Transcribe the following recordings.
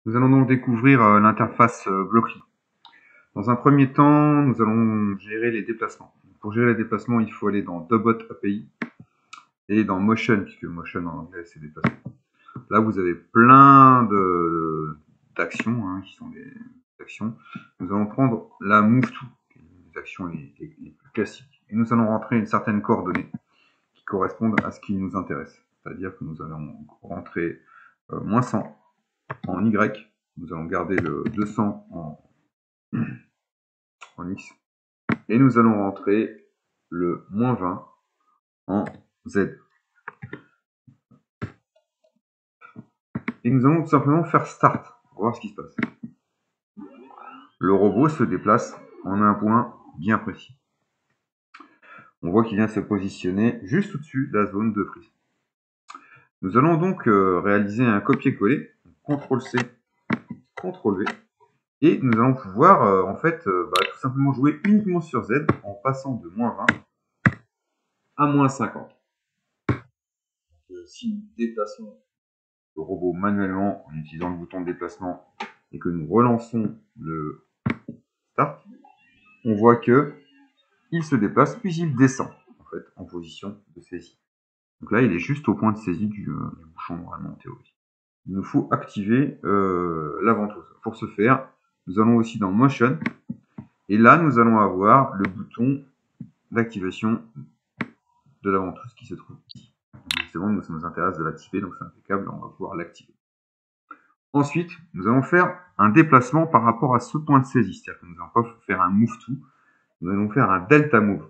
Nous allons donc découvrir l'interface Blockly. Dans un premier temps, nous allons gérer les déplacements. Pour gérer les déplacements, il faut aller dans Dobot API et dans Motion, puisque Motion en anglais c'est déplacement. Là, vous avez plein d'actions qui sont des actions. Nous allons prendre la move to, les actions les plus classiques, et nous allons rentrer une certaine coordonnée qui correspondent à ce qui nous intéresse. C'est-à-dire que nous allons rentrer moins 100 en Y, nous allons garder le 200 en X, et nous allons rentrer le moins 20 en Z. Et nous allons tout simplement faire start, pour voir ce qui se passe. Le robot se déplace en un point bien précis. On voit qu'il vient se positionner juste au-dessus de la zone de prise. Nous allons donc réaliser un copier-coller, CTRL-C, CTRL-V, et nous allons pouvoir tout simplement jouer uniquement sur Z en passant de moins 20 à moins 50. Si nous déplaçons le robot manuellement en utilisant le bouton de déplacement et que nous relançons le start, on voit que il se déplace puis il descend en position de saisie. Donc là, il est juste au point de saisie du bouchon normalement en théorie. Il nous faut activer la ventouse. Pour ce faire, nous allons aussi dans Motion et là, nous allons avoir le bouton d'activation de la ventouse qui se trouve ici. Justement, ça nous intéresse de l'activer, donc c'est impeccable, on va pouvoir l'activer. Ensuite, nous allons faire un déplacement par rapport à ce point de saisie, c'est-à-dire que nous n'allons pas faire un move to, nous allons faire un delta move.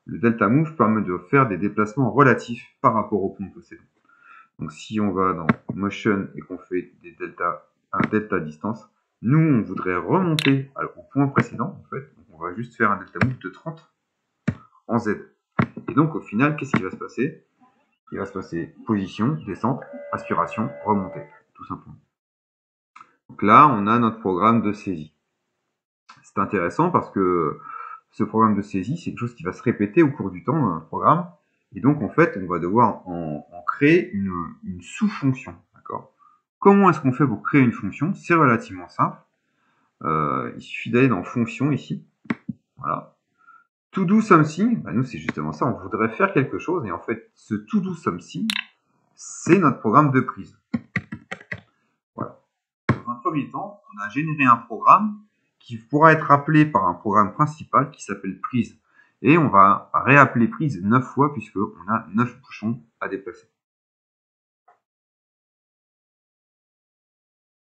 Le delta move permet de faire des déplacements relatifs par rapport au point précédent. Donc si on va dans Motion et qu'on fait un delta distance, nous on voudrait remonter au point précédent en fait. Donc on va juste faire un delta move de 30 en Z. Et donc au final, qu'est-ce qui va se passer? Il va se passer position, descente, aspiration, remontée, tout simplement. Donc là, on a notre programme de saisie. C'est intéressant parce que ce programme de saisie, c'est quelque chose qui va se répéter au cours du temps dans un programme. Et donc, en fait, on va devoir en créer une sous-fonction. Comment est-ce qu'on fait pour créer une fonction? C'est relativement simple. Il suffit d'aller dans fonction ici. Voilà. To do something, nous c'est justement ça, on voudrait faire quelque chose. Et en fait, ce to do something, c'est notre programme de prise. Voilà. Dans un premier temps, on a généré un programme qui pourra être appelé par un programme principal qui s'appelle prise. Et on va réappeler prise 9 fois puisqu'on a 9 bouchons à déplacer.